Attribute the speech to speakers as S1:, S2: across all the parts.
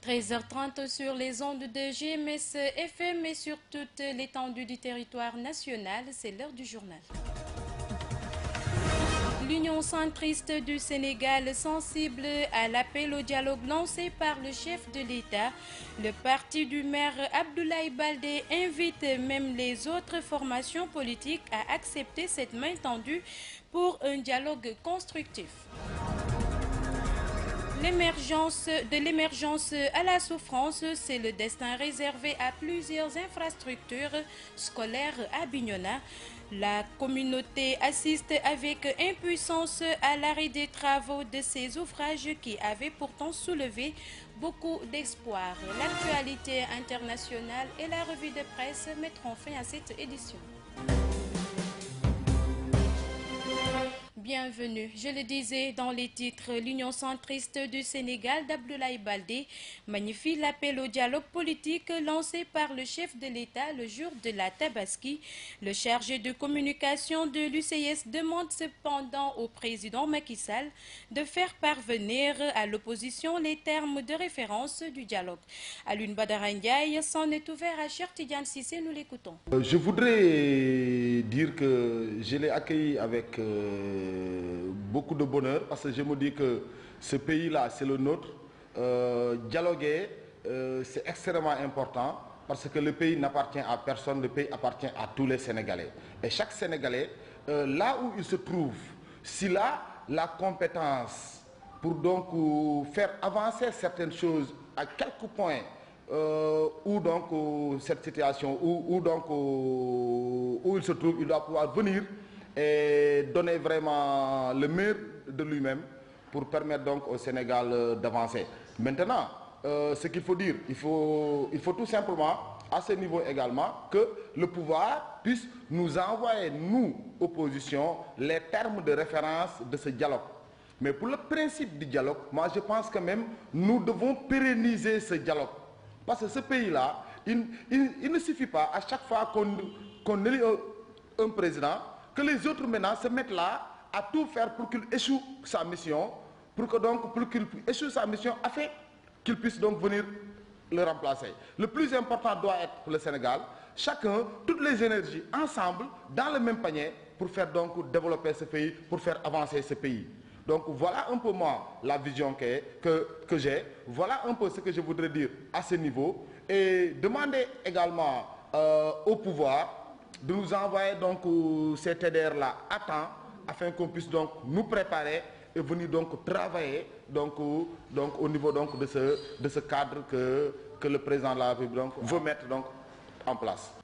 S1: 13h30 sur les ondes de GMS FM et sur toute l'étendue du territoire national, c'est l'heure du journal. L'Union centriste du Sénégal, sensible à l'appel au dialogue lancé par le chef de l'État, le parti du maire Abdoulaye Baldé invite même les autres formations politiques à accepter cette main tendue pour un dialogue constructif. De l'émergence à la souffrance, c'est le destin réservé à plusieurs infrastructures scolaires à Bignona. La communauté assiste avec impuissance à l'arrêt des travaux de ces ouvrages qui avaient pourtant soulevé beaucoup d'espoir. L'actualité internationale et la revue de presse mettront fin à cette édition. Bienvenue. Je le disais dans les titres, l'Union centriste du Sénégal d'Abdoulaye Baldé magnifie l'appel au dialogue politique lancé par le chef de l'État le jour de la Tabaski. Le chargé de communication de l'UCS demande cependant au président Macky Sall de faire parvenir à l'opposition les termes de référence du dialogue. Alioune Badara Ndiaye s'en est ouvert à Cheikh Tidiane Cissé, nous l'écoutons.
S2: Je voudrais dire que je l'ai accueilli avec beaucoup de bonheur parce que je me dis que ce pays-là, c'est le nôtre. Dialoguer, c'est extrêmement important parce que le pays n'appartient à personne, le pays appartient à tous les Sénégalais. Et chaque Sénégalais, là où il se trouve, s'il a la compétence pour donc faire avancer certaines choses à quelques points, où donc cette situation, où il se trouve, il doit pouvoir venir et donner vraiment le meilleur de lui-même pour permettre donc au Sénégal d'avancer. Maintenant, ce qu'il faut dire, il faut tout simplement, à ce niveau également, que le pouvoir puisse nous envoyer, nous, opposition, les termes de référence de ce dialogue. Mais pour le principe du dialogue, moi je pense que même nous devons pérenniser ce dialogue. Parce que ce pays-là, il ne suffit pas à chaque fois qu'on élit un président, que les autres maintenant se mettent là à tout faire pour qu'il échoue sa mission, pour qu'il échoue sa mission afin qu'il puisse donc venir le remplacer. Le plus important doit être pour le Sénégal, chacun, toutes les énergies ensemble, dans le même panier, pour faire donc développer ce pays, pour faire avancer ce pays. Donc voilà un peu moi la vision que j'ai, voilà un peu ce que je voudrais dire à ce niveau et demander également au pouvoir de nous envoyer donc ces TDR-là à temps afin qu'on puisse donc nous préparer et venir donc travailler donc au niveau donc de ce cadre que le président de la République veut mettre donc en place.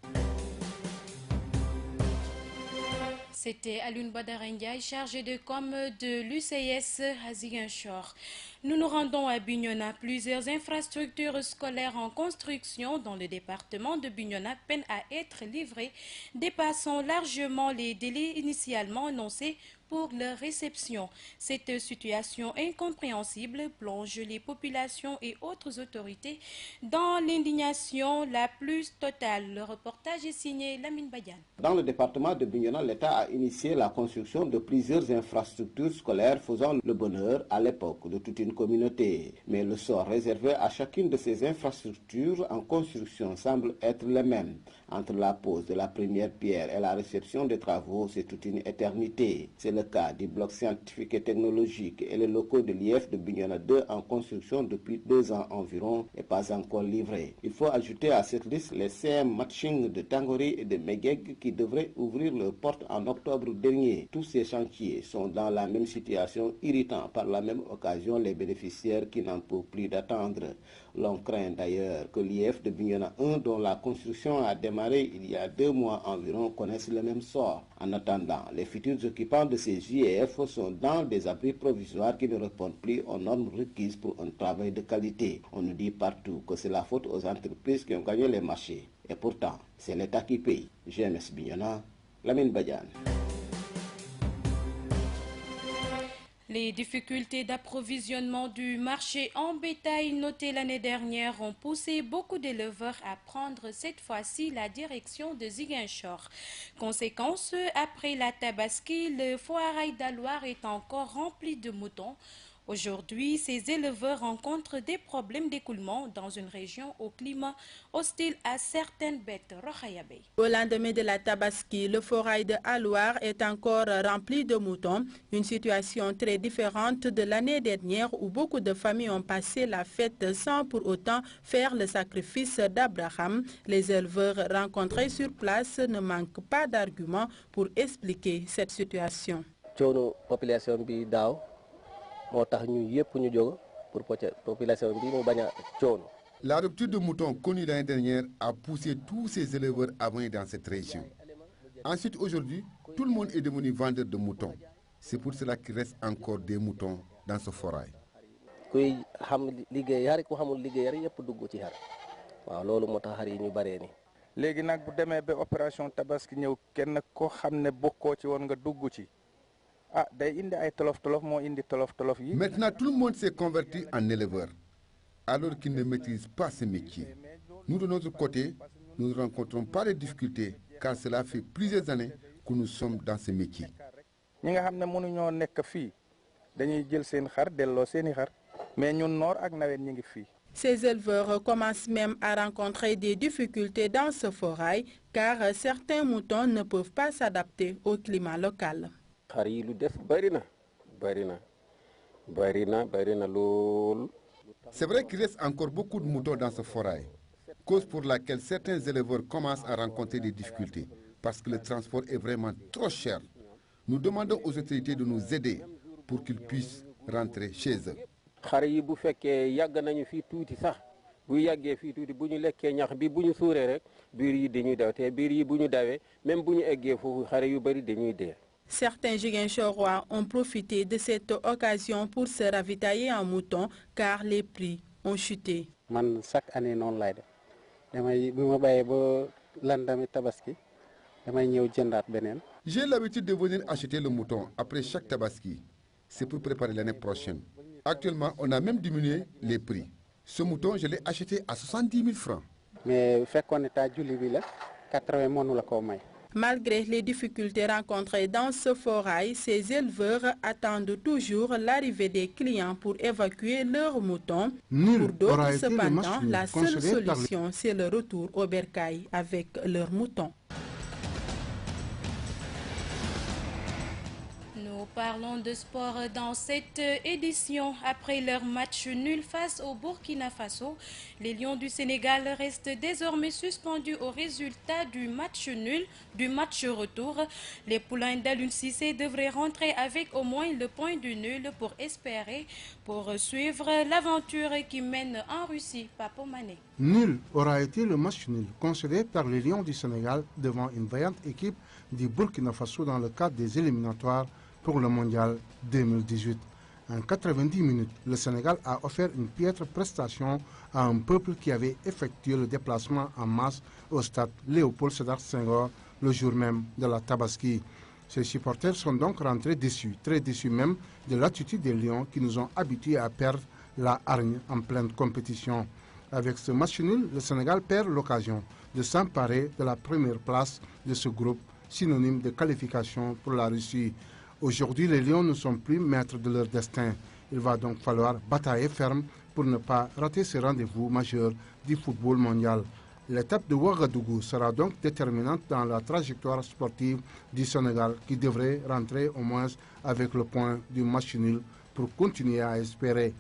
S1: C'était Alioune Badara Ndiaye, chargé de com de l'UCS à Ziguinchor. Nous nous rendons à Bignona. Plusieurs infrastructures scolaires en construction dans le département de Bignona peinent à être livrées, dépassant largement les délais initialement annoncés pour leur réception. Cette situation incompréhensible plonge les populations et autres autorités dans l'indignation la plus totale. Le reportage est signé Lamine Badian.
S3: Dans le département de Bignona, l'État a initié la construction de plusieurs infrastructures scolaires faisant le bonheur à l'époque de toute une communauté. Mais le sort réservé à chacune de ces infrastructures en construction semble être le même. Entre la pose de la première pierre et la réception des travaux, c'est toute une éternité. C'est le cas du bloc scientifique et technologique et les locaux de l'IF de Bignona 2 en construction depuis 2 ans environ et pas encore livrés. Il faut ajouter à cette liste les CM Matching de Tangori et de Megeg qui devraient ouvrir leurs portes en octobre dernier. Tous ces chantiers sont dans la même situation, irritant par la même occasion les bénéficiaires qui n'en peuvent plus d'attendre. L'on craint d'ailleurs que l'IF de Bignona 1, dont la construction a démarré il y a 2 mois environ, connaisse le même sort. En attendant, les futurs occupants de ces IEF sont dans des abris provisoires qui ne répondent plus aux normes requises pour un travail de qualité. On nous dit partout que c'est la faute aux entreprises qui ont gagné les marchés. Et pourtant, c'est l'État qui paye. GMS Bignona, Lamine Badian.
S1: Les difficultés d'approvisionnement du marché en bétail notées l'année dernière ont poussé beaucoup d'éleveurs à prendre cette fois-ci la direction de Ziguinchor. Conséquence, après la Tabaski, le foirail d'Aloir est encore rempli de moutons. Aujourd'hui, ces éleveurs rencontrent des problèmes d'écoulement dans une région au climat hostile à certaines bêtes. Rokhayabé.
S4: Au lendemain de la Tabaski, le foirail de Alouar est encore rempli de moutons, une situation très différente de l'année dernière où beaucoup de familles ont passé la fête sans pour autant faire le sacrifice d'Abraham. Les éleveurs rencontrés sur place ne manquent pas d'arguments pour expliquer cette situation.
S5: La rupture de moutons connue l'année dernière a poussé tous ces éleveurs à venir dans cette région. Ensuite, aujourd'hui, tout le monde est devenu vendeur de moutons. C'est pour cela qu'il reste encore des moutons dans ce forail.
S6: léegi nag bu demee ba opération tabaski ñëw kenn ko xam ne bokkoo ci woon nga dugg ci ah day indi ay tolof-tolof moo indi tolof-tolof yi.
S5: Maintenant, tout le monde s'est converti en éleveur, alors qu'ils ne maîtrisent pas ce métier. Nous, de notre côté, nous ne rencontrons pas de difficultés, car cela fait plusieurs années que nous sommes dans ce métier.
S6: ñi nga xam ne mënuñoo nekk fii dañuy jël seen xar delloo seeni xar mais ñun noor ak nawet ñi ngi fii.
S4: Ces éleveurs commencent même à rencontrer des difficultés dans ce forail car certains moutons ne peuvent pas s'adapter au climat local.
S5: C'est vrai qu'il reste encore beaucoup de moutons dans ce forail, cause pour laquelle certains éleveurs commencent à rencontrer des difficultés parce que le transport est vraiment trop cher. Nous demandons aux autorités de nous aider pour qu'ils puissent rentrer chez eux.
S4: Certains Ziguinchorois ont profité de cette occasion pour se ravitailler en moutons car les prix ont chuté.
S7: Chaque année,
S5: j'ai l'habitude de venir acheter le mouton après chaque tabaski. C'est pour préparer l'année prochaine. Actuellement, on a même diminué les prix. Ce mouton, je l'ai acheté à 70 000 francs.
S7: Mais
S4: malgré les difficultés rencontrées dans ce forail, ces éleveurs attendent toujours l'arrivée des clients pour évacuer leurs moutons. Pour d'autres, cependant, la seule solution, c'est le retour au bercail avec leurs moutons.
S1: Nous parlons de sport dans cette édition. Après leur match nul face au Burkina Faso, les Lions du Sénégal restent désormais suspendus au résultat du match nul, du match retour. Les poulains d'Aliou Cissé devraient rentrer avec au moins le point du nul pour espérer poursuivre l'aventure qui mène en Russie. Papo Mané.
S8: Nul aura été le match nul concédé par les Lions du Sénégal devant une vaillante équipe du Burkina Faso dans le cadre des éliminatoires pour le mondial 2018. En 90 minutes, le Sénégal a offert une piètre prestation à un peuple qui avait effectué le déplacement en masse au stade Léopold Sédar Senghor le jour même de la Tabaski. Ces supporters sont donc rentrés déçus, très déçus même de l'attitude des Lions qui nous ont habitués à perdre la hargne en pleine compétition. Avec ce match nul, le Sénégal perd l'occasion de s'emparer de la première place de ce groupe, synonyme de qualification pour la Russie. Aujourd'hui, les Lions ne sont plus maîtres de leur destin. Il va donc falloir batailler ferme pour ne pas rater ce rendez-vous majeur du football mondial. L'étape de Ouagadougou sera donc déterminante dans la trajectoire sportive du Sénégal qui devrait rentrer au moins avec le point du match nul pour continuer à espérer.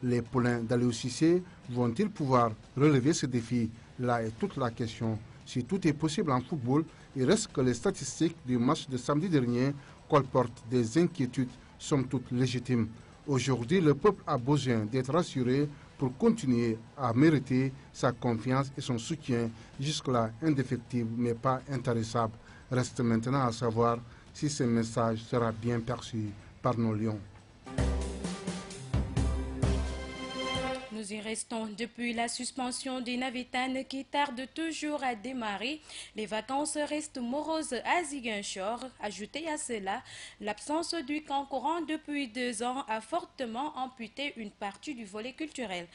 S8: Les poulains d'Aliou Cissé vont-ils pouvoir relever ce défi? Là est toute la question. Si tout est possible en football, il reste que les statistiques du match de samedi dernier colportent des inquiétudes somme toute légitimes. Aujourd'hui, le peuple a besoin d'être rassuré pour continuer à mériter sa confiance et son soutien, jusque-là indéfectible mais pas intarissable. Reste maintenant à savoir si ce message sera bien perçu par nos Lions.
S1: Nous Nous y restons depuis la suspension des navétanes qui tardent toujours à démarrer. Les vacances restent moroses à Ziguinchor. Ajoutez à cela, l'absence du camp courant depuis 2 ans a fortement amputé une partie du volet culturel.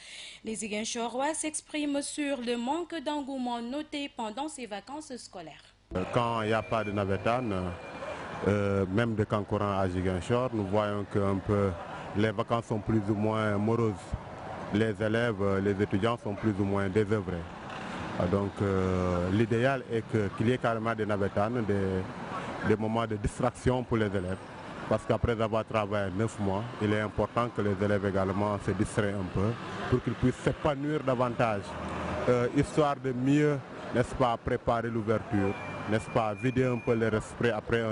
S1: Les Ziguinchorois s'expriment sur le manque d'engouement noté pendant ces vacances scolaires.
S7: Quand il n'y a pas de navétane, même de camp courant à Ziguinchor, nous voyons que les vacances sont plus ou moins moroses. Les élèves, les étudiants sont plus ou moins désœuvrés. Donc l'idéal est qu'il y ait carrément des navétanes, des moments de distraction pour les élèves. Parce qu'après avoir travaillé 9 mois, il est important que les élèves également se distraient un peu pour qu'ils puissent s'épanouir davantage, histoire de mieux, n'est-ce pas, préparer l'ouverture, n'est-ce pas, vider un peu leur esprit après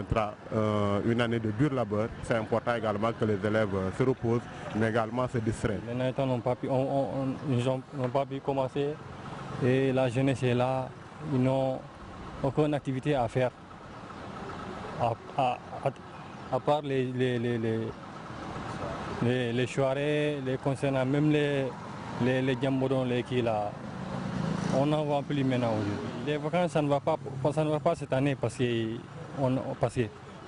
S7: une année de dur labeur. C'est important également que les élèves se reposent, mais également se distraient.
S9: Les navétanes n'ont pas pu commencer et la jeunesse est là. Ils n'ont aucune activité à faire, à part les soirées, les concernant même les jambodons, les qui là. On n'en voit plus maintenant aujourd'hui. Les vacances, ça ne va pas cette année parce que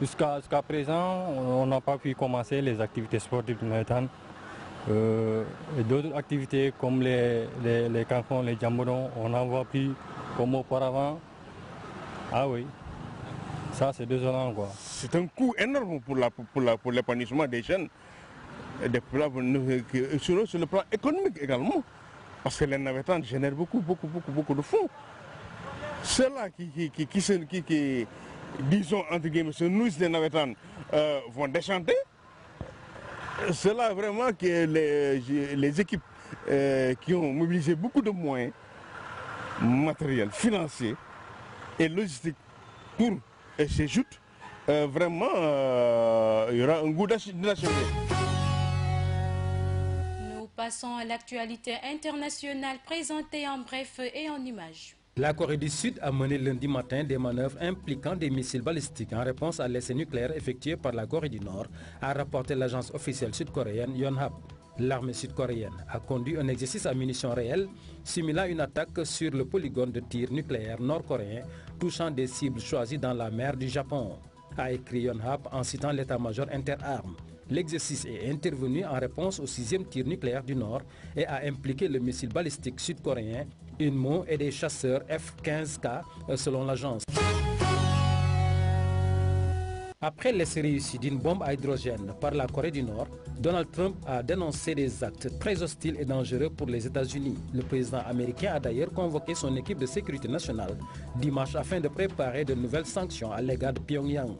S9: jusqu'à présent, on n'a pas pu commencer les activités sportives de navétane. Et d'autres activités comme les cancons, les jambodons, on n'en voit plus comme auparavant. Ah oui, ça c'est désolant quoi.
S10: C'est un coût énorme pour l'épanouissement des jeunes, sur le plan économique également. Parce que les navétanes génèrent beaucoup de fonds. Ceux-là qui, disons, entre guillemets, se nourrissent des navétanes vont déchanter. Ceux-là, vraiment, que les équipes qui ont mobilisé beaucoup de moyens matériels, financiers et logistiques pour ces joutes, vraiment, il y aura un goût d'inachevé.
S1: Passons à l'actualité internationale présentée en bref et en images.
S11: La Corée du Sud a mené lundi matin des manœuvres impliquant des missiles balistiques en réponse à l'essai nucléaire effectué par la Corée du Nord, a rapporté l'agence officielle sud-coréenne Yonhap. L'armée sud-coréenne a conduit un exercice à munitions réelles simulant une attaque sur le polygone de tir nucléaire nord-coréen touchant des cibles choisies dans la mer du Japon, a écrit Yonhap en citant l'état-major interarmes. L'exercice est intervenu en réponse au 6e tir nucléaire du Nord et a impliqué le missile balistique sud-coréen Inmo et des chasseurs F-15K selon l'agence. Après l'essai réussi d'une bombe à hydrogène par la Corée du Nord, Donald Trump a dénoncé des actes très hostiles et dangereux pour les États-Unis. Le président américain a d'ailleurs convoqué son équipe de sécurité nationale dimanche afin de préparer de nouvelles sanctions à l'égard de Pyongyang.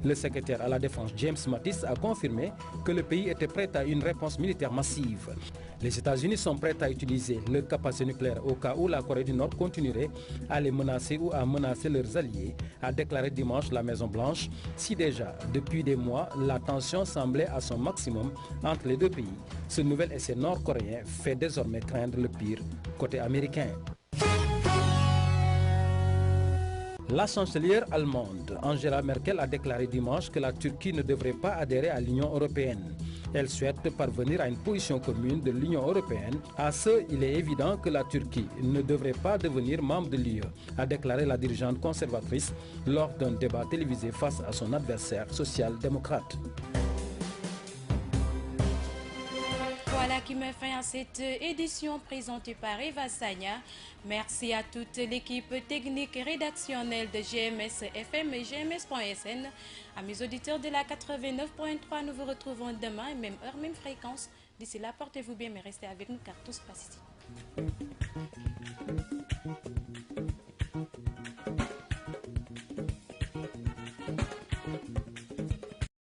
S11: Le secrétaire à la Défense James Mattis a confirmé que le pays était prêt à une réponse militaire massive. Les États-Unis sont prêts à utiliser leur capacité nucléaire au cas où la Corée du Nord continuerait à les menacer ou à menacer leurs alliés, a déclaré dimanche la Maison-Blanche, si déjà, depuis des mois, la tension semblait à son maximum entre les deux pays. Ce nouvel essai nord-coréen fait désormais craindre le pire côté américain. La chancelière allemande Angela Merkel a déclaré dimanche que la Turquie ne devrait pas adhérer à l'Union européenne. Elle souhaite parvenir à une position commune de l'Union européenne. À ce, il est évident que la Turquie ne devrait pas devenir membre de l'UE, a déclaré la dirigeante conservatrice lors d'un débat télévisé face à son adversaire social-démocrate.
S1: Voilà qui met fin à cette édition présentée par Eva Sagna. Merci à toute l'équipe technique et rédactionnelle de GMS FM et GMS.sn. À mes auditeurs de la 89.3, nous vous retrouvons demain, même heure, même fréquence. D'ici là, portez-vous bien, mais restez avec nous car tout se passe ici.